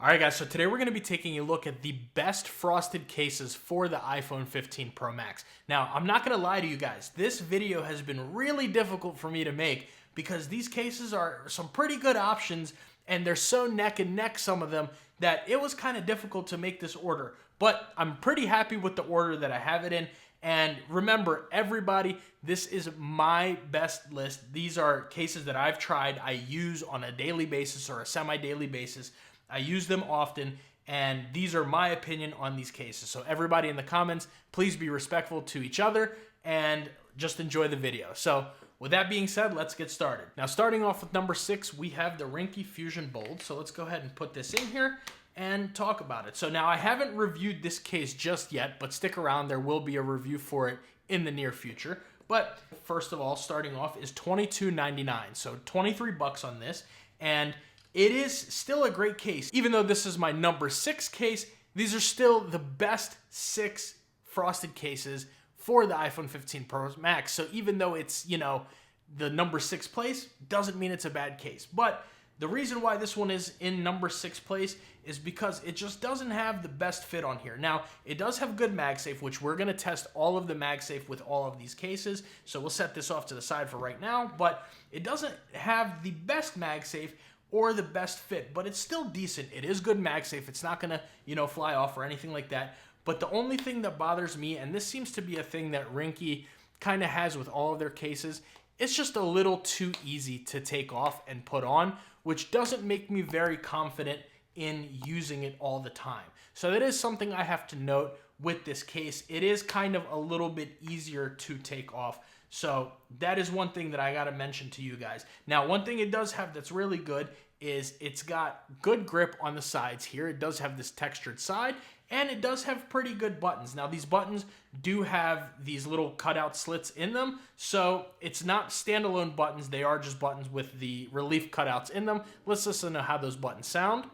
Alright guys, so today we're going to be taking a look at the best frosted cases for the iPhone 15 Pro Max. Now, I'm not going to lie to you guys, this video has been really difficult for me to make because these cases are some pretty good options and they're so neck and neck, some of them, that it was kind of difficult to make this order. But I'm pretty happy with the order that I have it in. And remember, everybody, this is my best list. These are cases that I've tried, I use on a daily basis or a semi-daily basis. I use them often, and these are my opinion on these cases. So everybody in the comments, please be respectful to each other and just enjoy the video. So with that being said, let's get started. Now, starting off with number 6, we have the Ringke Fusion Bold. So let's go ahead and put this in here and talk about it. So now I haven't reviewed this case just yet, but stick around. There will be a review for it in the near future. But first of all, starting off is $22.99. So 23 bucks on this. And it is still a great case. Even though this is my number 6 case, these are still the best 6 frosted cases for the iPhone 15 Pro Max. So even though it's, the number 6 place, doesn't mean it's a bad case. But the reason why this one is in number 6 place is because it just doesn't have the best fit on here. Now, it does have good MagSafe, which we're going to test all of the MagSafe with all of these cases. So we'll set this off to the side for right now. But it doesn't have the best MagSafe or the best fit, but it's still decent. It is good MagSafe. It's not gonna, fly off or anything like that. But the only thing that bothers me, and this seems to be a thing that Rinky kind of has with all of their cases, it's just a little too easy to take off and put on, which doesn't make me very confident in using it all the time. So that is something I have to note with this case. It is kind of a little bit easier to take off. So that is one thing that I got to mention to you guys. Now, one thing it does have that's really good is it's got good grip on the sides here. It does have this textured side, and it does have pretty good buttons. Now, these buttons do have these little cutout slits in them, so it's not standalone buttons. They are just buttons with the relief cutouts in them. Let's listen to how those buttons sound.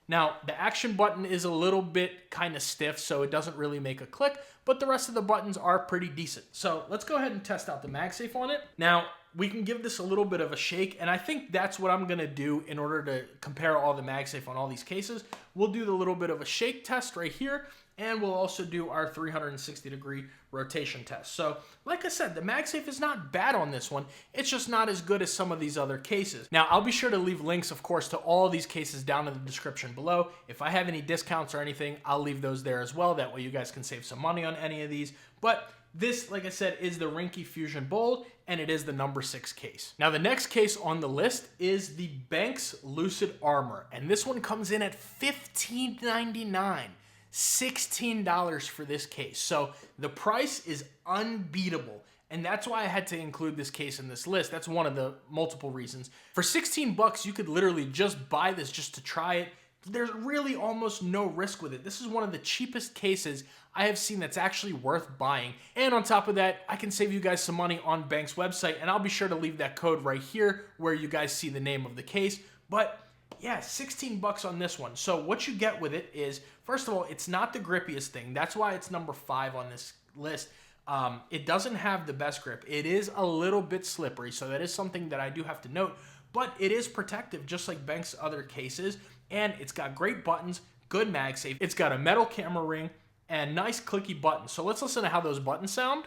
Now, the action button is a little bit kind of stiff, so it doesn't really make a click, but the rest of the buttons are pretty decent. So let's go ahead and test out the MagSafe on it. Now, we can give this a little bit of a shake, and I think that's what I'm going to do in order to compare all the MagSafe on all these cases. We'll do the little bit of a shake test right here, and we'll also do our 360-degree rotation test. So, like I said, the MagSafe is not bad on this one. It's just not as good as some of these other cases. Now, I'll be sure to leave links, of course, to all these cases down in the description below. If I have any discounts or anything, I'll leave those there as well. That way you guys can save some money on any of these. But this, like I said, is the Ringke Fusion Bold, and it is the number 6 case. Now, the next case on the list is the Benks Lucid Armor, and this one comes in at $15.99. $16 for this case. So the price is unbeatable. And that's why I had to include this case in this list. That's one of the multiple reasons. For 16 bucks, you could literally just buy this just to try it. There's really almost no risk with it. This is one of the cheapest cases I have seen that's actually worth buying. And on top of that, I can save you guys some money on Benks' website, and I'll be sure to leave that code right here where you guys see the name of the case. But yeah, 16 bucks on this one. So what you get with it is, first of all, it's not the grippiest thing. That's why it's number 5 on this list. It doesn't have the best grip. It is a little bit slippery, so that is something that I do have to note. But it is protective, just like Benks' other cases. And it's got great buttons, good MagSafe. It's got a metal camera ring and nice clicky buttons. So let's listen to how those buttons sound.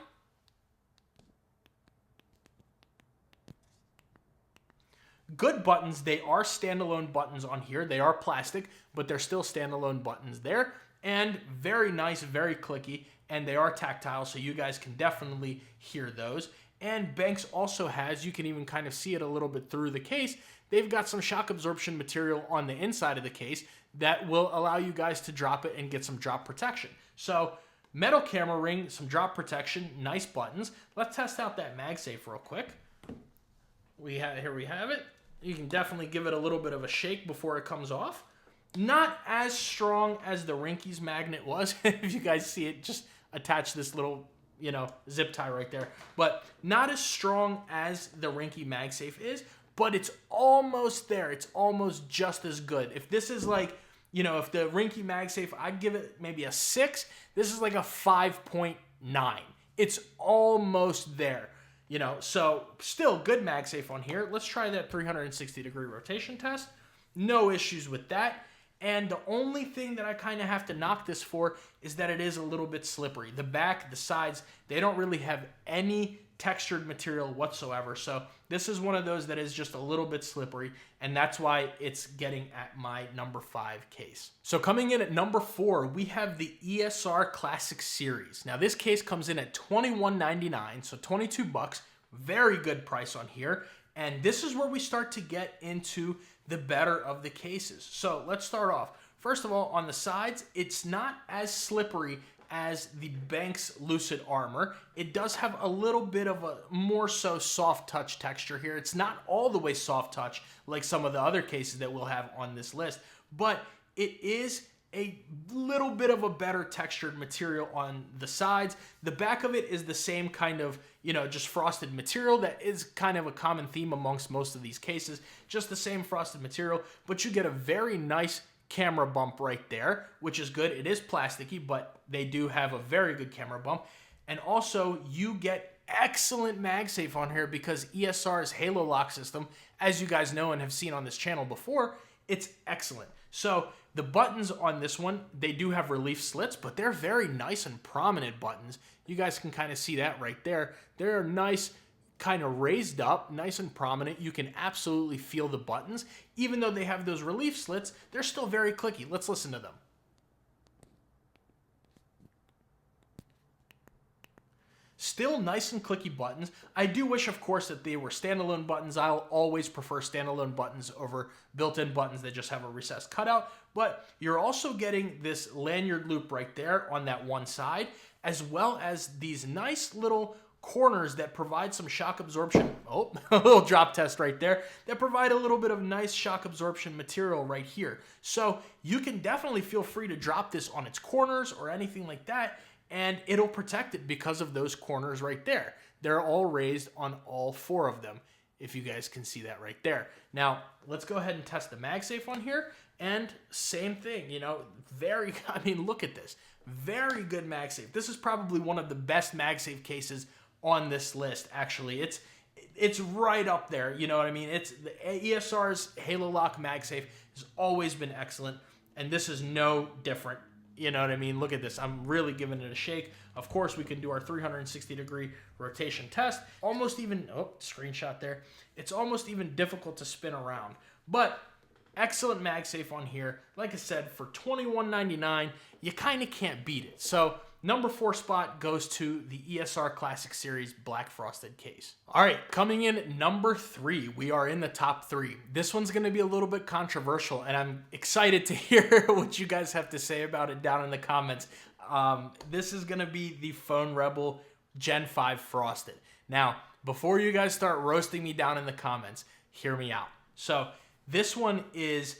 Good buttons. They are standalone buttons on here. They are plastic, but they're still standalone buttons there. And very nice, very clicky, and they are tactile, so you guys can definitely hear those. And Benks also has, you can even kind of see it a little bit through the case, they've got some shock absorption material on the inside of the case that will allow you guys to drop it and get some drop protection. So metal camera ring, some drop protection, nice buttons. Let's test out that MagSafe real quick. Here we have it. You can definitely give it a little bit of a shake before it comes off. Not as strong as the Rinke's magnet was. If you guys see it, just attach this little, zip tie right there. But not as strong as the Rinke MagSafe is, but it's almost there. It's almost just as good. If this is like, if the Rinke MagSafe, I'd give it maybe a 6. This is like a 5.9. It's almost there. You know, so still good MagSafe on here. Let's try that 360-degree rotation test. No issues with that. And the only thing that I kind of have to knock this for is that it is a little bit slippery. The back, the sides, they don't really have any textured material whatsoever. So this is one of those that is just a little bit slippery, and that's why it's getting at my number 5 case. So coming in at number 4, we have the ESR Classic Series. Now this case comes in at $21.99, so 22 bucks. Very good price on here. And this is where we start to get into the better of the cases. So let's start off. First of all, on the sides, it's not as slippery as the Benks Lucid Armor. It does have a little bit of a more so soft touch texture here. It's not all the way soft touch like some of the other cases that we'll have on this list, but it is a little bit of a better textured material on the sides. The back of it is the same kind of, you know, just frosted material that is kind of a common theme amongst most of these cases. Just the same frosted material, but you get a very nice camera bump right there, which is good. It is plasticky, but they do have a very good camera bump. And also you get excellent MagSafe on here because ESR's Halo Lock system, as you guys know and have seen on this channel before, it's excellent. So the buttons on this one, they do have relief slits, but they're very nice and prominent buttons. You guys can kind of see that right there. They're nice, kind of raised up, nice and prominent. You can absolutely feel the buttons. Even though they have those relief slits, they're still very clicky. Let's listen to them. Still nice and clicky buttons. I do wish, of course, that they were standalone buttons. I'll always prefer standalone buttons over built-in buttons that just have a recessed cutout. But you're also getting this lanyard loop right there on that one side, as well as these nice little corners that provide some shock absorption. Oh, a little drop test right there. That provide a little bit of nice shock absorption material right here. So you can definitely feel free to drop this on its corners or anything like that, and it'll protect it because of those corners right there. They're all raised on all 4 of them, if you guys can see that right there. Now, let's go ahead and test the MagSafe on here, and same thing, you know, I mean, look at this. Very good MagSafe. This is probably one of the best MagSafe cases on this list, actually. It's right up there, you know what I mean? It's the ESR's Halo Lock MagSafe has always been excellent, and this is no different. You know what I mean? Look at this. I'm really giving it a shake. Of course, we can do our 360-degree rotation test. Almost even, oh, screenshot there. It's almost even difficult to spin around. But excellent MagSafe on here. Like I said, for $21.99, you kind of can't beat it. So number 4 spot goes to the ESR Classic Series Black Frosted case. All right, coming in at number 3, we are in the top 3. This one's going to be a little bit controversial, and I'm excited to hear what you guys have to say about it down in the comments. This is going to be the Phone Rebel Gen 5 Frosted. Now, before you guys start roasting me down in the comments, hear me out. So this one is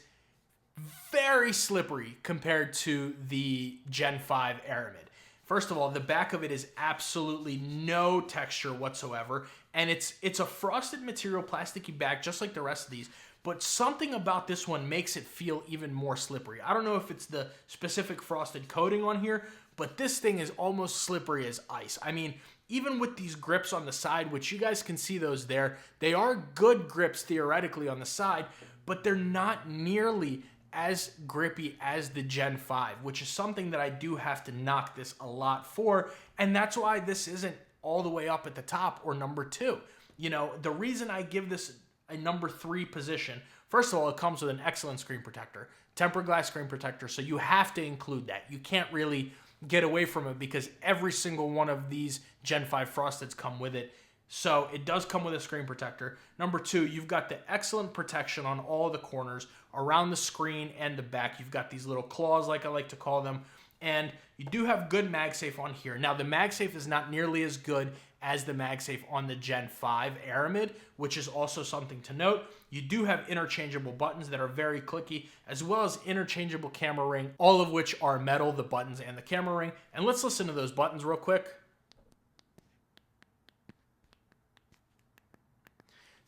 very slippery compared to the Gen 5 Aramid. First of all, the back of it is absolutely no texture whatsoever, and it's a frosted material, plasticky back, just like the rest of these, but something about this one makes it feel even more slippery. I don't know if it's the specific frosted coating on here, but this thing is almost slippery as ice. I mean, even with these grips on the side, which you guys can see those there, they are good grips theoretically on the side, but they're not nearly as grippy as the Gen 5, which is something that I do have to knock this a lot for, and that's why this isn't all the way up at the top or number 2. You know, the reason I give this a number 3 position, first of all, it comes with an excellent screen protector, tempered glass screen protector, so you have to include that. You can't really get away from it because every single one of these Gen 5 Frosteds come with it. So it does come with a screen protector. Number 2, you've got the excellent protection on all the corners, around the screen and the back. You've got these little claws, like I like to call them, and you do have good MagSafe on here. Now, the MagSafe is not nearly as good as the MagSafe on the Gen 5 Aramid, which is also something to note. You do have interchangeable buttons that are very clicky, as well as interchangeable camera ring, all of which are metal, the buttons and the camera ring. And let's listen to those buttons real quick.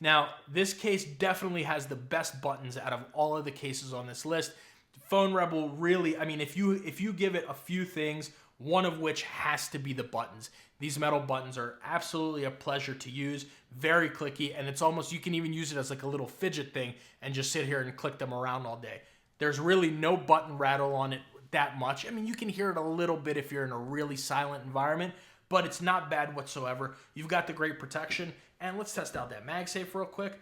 Now, this case definitely has the best buttons out of all of the cases on this list. Phone Rebel really, I mean, if you give it a few things one of which has to be the buttons. These metal buttons are absolutely a pleasure to use, very clicky, and it's almost, you can even use it as like a little fidget thing and just sit here and click them around all day. There's really no button rattle on it that much. I mean, you can hear it a little bit if you're in a really silent environment, but it's not bad whatsoever. You've got the great protection, and let's test out that MagSafe real quick.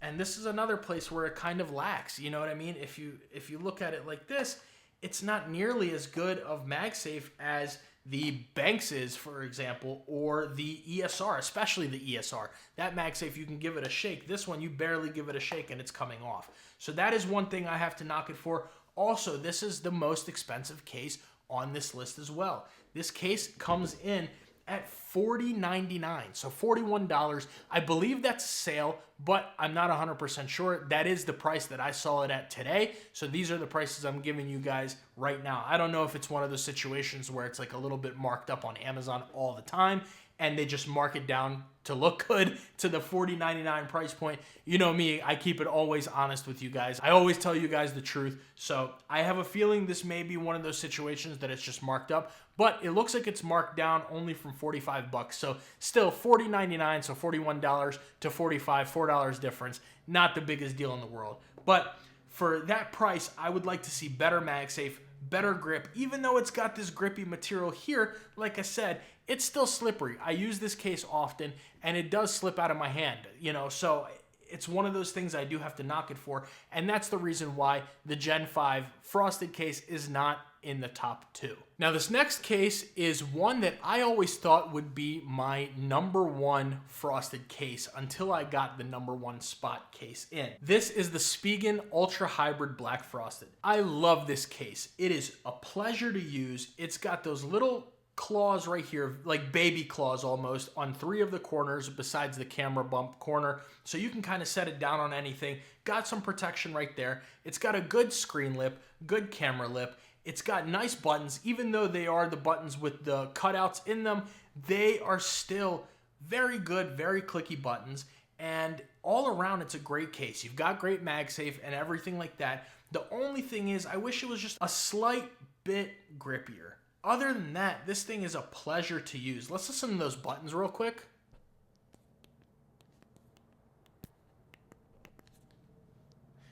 And this is another place where it kind of lacks, you know what I mean? If you look at it like this, it's not nearly as good of MagSafe as the Benks is, for example, or the ESR, especially the ESR. That MagSafe, you can give it a shake. This one, you barely give it a shake and it's coming off. So that is one thing I have to knock it for. Also, this is the most expensive case on this list as well. This case comes in at $40.99, so $41. I believe that's a sale, but I'm not 100% sure. That is the price that I saw it at today, so these are the prices I'm giving you guys right now. I don't know if it's one of those situations where it's like a little bit marked up on Amazon all the time, and they just mark it down to look good to the $40.99 price point. You know me, I keep it always honest with you guys. I always tell you guys the truth. So I have a feeling this may be one of those situations that it's just marked up, but it looks like it's marked down only from 45 bucks. So still $40.99, so $41 to $45, $4 difference. Not the biggest deal in the world. But for that price, I would like to see better MagSafe, better grip. Even though it's got this grippy material here, like I said, it's still slippery. I use this case often, and it does slip out of my hand, you know, so it's one of those things I do have to knock it for, and that's the reason why the Gen 5 frosted case is not in the top 2. Now, this next case is one that I always thought would be my #1 frosted case until I got the #1 spot case in. This is the Spigen Ultra Hybrid Black Frosted. I love this case. It is a pleasure to use. It's got those little claws right here, like baby claws almost, on 3 of the corners besides the camera bump corner, so you can kind of set it down on anything. Got some protection right there. It's got a good screen lip, good camera lip. It's got nice buttons. Even though they are the buttons with the cutouts in them, they are still very good, very clicky buttons, and all around it's a great case. You've got great MagSafe and everything like that. The only thing is, I wish it was just a slight bit grippier. Other than that, this thing is a pleasure to use. Let's listen to those buttons real quick.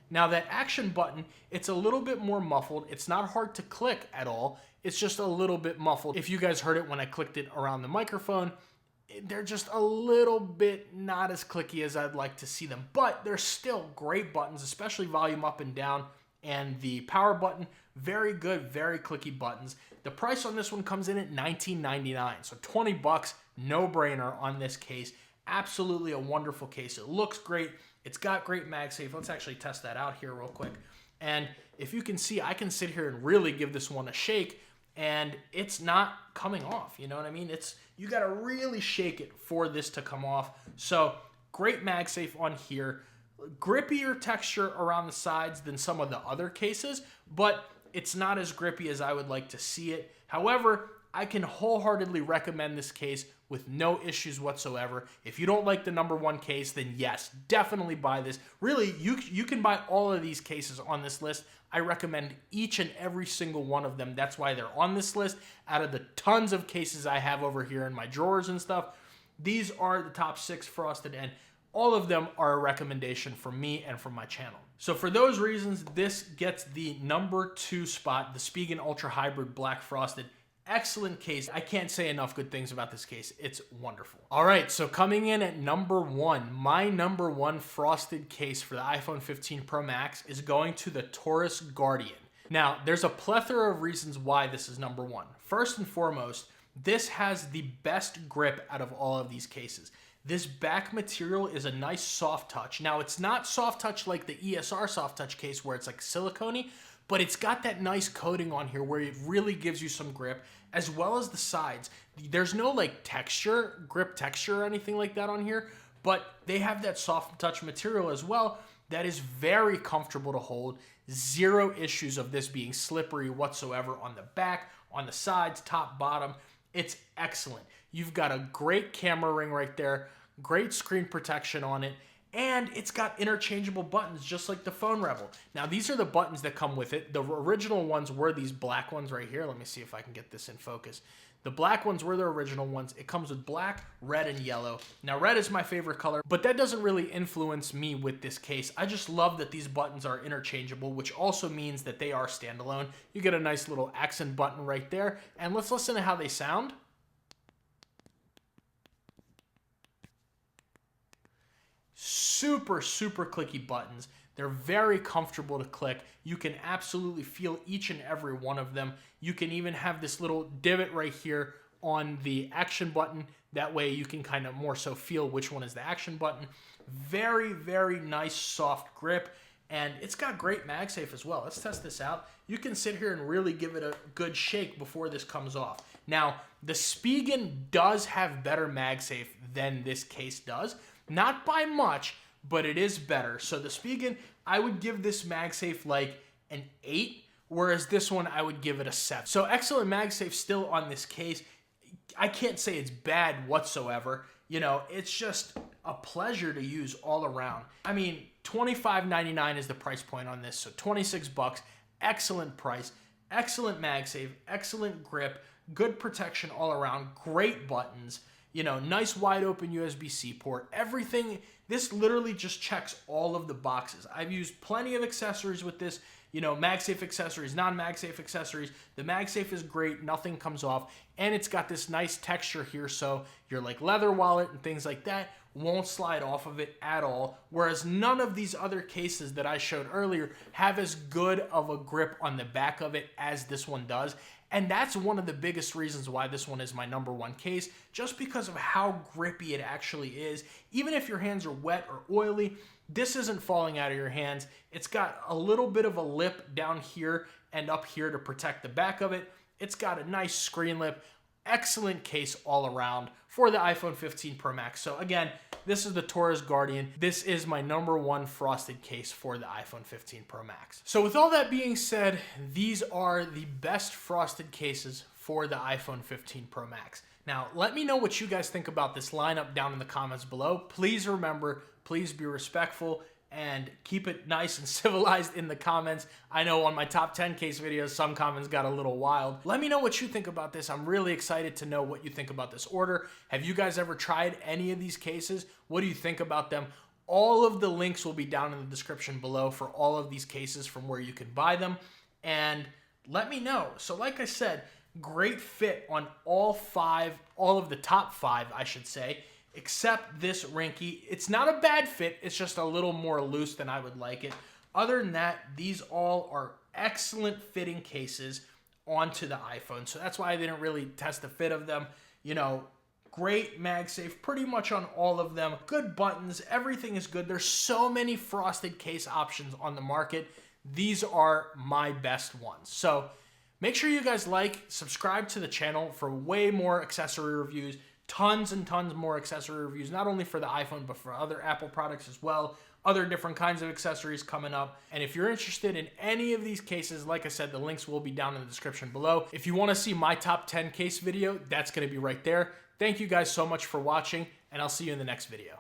Now that action button, it's a little bit more muffled. It's not hard to click at all. It's just a little bit muffled. If you guys heard it when I clicked it around the microphone, they're just a little bit not as clicky as I'd like to see them, but they're still great buttons, especially volume up and down, and the power button, very good, very clicky buttons. The price on this one comes in at $19.99, so 20 bucks, no brainer on this case. Absolutely a wonderful case. It looks great. It's got great MagSafe. Let's actually test that out here real quick. And if you can see, I can sit here and really give this one a shake, and it's not coming off. You know what I mean? You got to really shake it for this to come off. So great MagSafe on here. Grippier texture around the sides than some of the other cases, but it's not as grippy as I would like to see it. However, I can wholeheartedly recommend this case with no issues whatsoever. If you don't like the #1 case, then yes, definitely buy this. Really, you can buy all of these cases on this list. I recommend each and every single one of them. That's why they're on this list. Out of the tons of cases I have over here in my drawers and stuff, these are the top 6 frosted, and all of them are a recommendation from me and from my channel. So for those reasons, this gets the #2 spot, the Spigen Ultra Hybrid Black Frosted. Excellent case. I can't say enough good things about this case. It's wonderful. All right, so coming in at #1, my #1 frosted case for the iPhone 15 Pro Max is going to the Taurus Guardian. Now, there's a plethora of reasons why this is #1. First and foremost, this has the best grip out of all of these cases. This back material is a nice soft touch. Now, it's not soft touch like the ESR soft touch case where it's like silicone-y, but it's got that nice coating on here where it really gives you some grip, as well as the sides. There's no like texture, grip texture or anything like that on here, but they have that soft touch material as well that is very comfortable to hold. Zero issues of this being slippery whatsoever on the back, on the sides, top, bottom. It's excellent. You've got a great camera ring right there, great screen protection on it, And it's got interchangeable buttons just like the Phone Rebel. Now these are the buttons that come with it. The original ones were these black ones right here. Let me see if I can get this in focus. The black ones were the original ones. It comes with black, red, and yellow. Now red is my favorite color, but that doesn't really influence me with this case. I just love that these buttons are interchangeable, which also means that they are standalone. You get a nice little accent button right there. And let's listen to how they sound. Super, super clicky buttons. They're very comfortable to click. You can absolutely feel each and every one of them. You can even have this little divot right here on the action button. That way you can kind of more so feel which one is the action button. Very, very nice soft grip. And it's got great MagSafe as well. Let's test this out. You can sit here and really give it a good shake before this comes off. Now, the Spigen does have better MagSafe than this case does. Not by much, but it is better. So the Spigen, I would give this MagSafe like an 8, whereas this one I would give it a 7. So excellent MagSafe still on this case. I can't say it's bad whatsoever. You know, it's just a pleasure to use all around. I mean, $25.99 is the price point on this, so 26 bucks. Excellent price, excellent MagSafe, excellent grip, good protection all around, great buttons. You know, nice wide open USB-C port, everything. This literally just checks all of the boxes. I've used plenty of accessories with this, you know, MagSafe accessories, non-MagSafe accessories. The MagSafe is great, nothing comes off, and it's got this nice texture here, so your like leather wallet and things like that won't slide off of it at all, whereas none of these other cases that I showed earlier have as good of a grip on the back of it as this one does. And that's one of the biggest reasons why this one is my #1 case, just because of how grippy it actually is. Even if your hands are wet or oily, this isn't falling out of your hands. It's got a little bit of a lip down here and up here to protect the back of it. It's got a nice screen lip. Excellent case all around for the iPhone 15 Pro Max. So again, this is the Torras Guardian. This is my #1 frosted case for the iPhone 15 Pro Max. So with all that being said, these are the best frosted cases for the iPhone 15 Pro Max. Now, let me know what you guys think about this lineup down in the comments below. Please remember, please be respectful and keep it nice and civilized in the comments. I know on my top 10 case videos, some comments got a little wild. Let me know what you think about this. I'm really excited to know what you think about this order. Have you guys ever tried any of these cases? What do you think about them? All of the links will be down in the description below for all of these cases from where you can buy them. And let me know. So like I said, great fit on all of the top 5, I should say, except this Rinky. It's not a bad fit, it's just a little more loose than I would like it. Other than that, these all are excellent fitting cases onto the iPhone, so that's why I didn't really test the fit of them. You know, great MagSafe pretty much on all of them. Good buttons, everything is good. There's so many frosted case options on the market. These are my best ones. So make sure you guys like, subscribe to the channel for way more accessory reviews. Tons and tons more accessory reviews, not only for the iPhone, but for other Apple products as well. Other different kinds of accessories coming up. And if you're interested in any of these cases, like I said, the links will be down in the description below. If you want to see my top 10 case video, that's going to be right there. Thank you guys so much for watching, and I'll see you in the next video.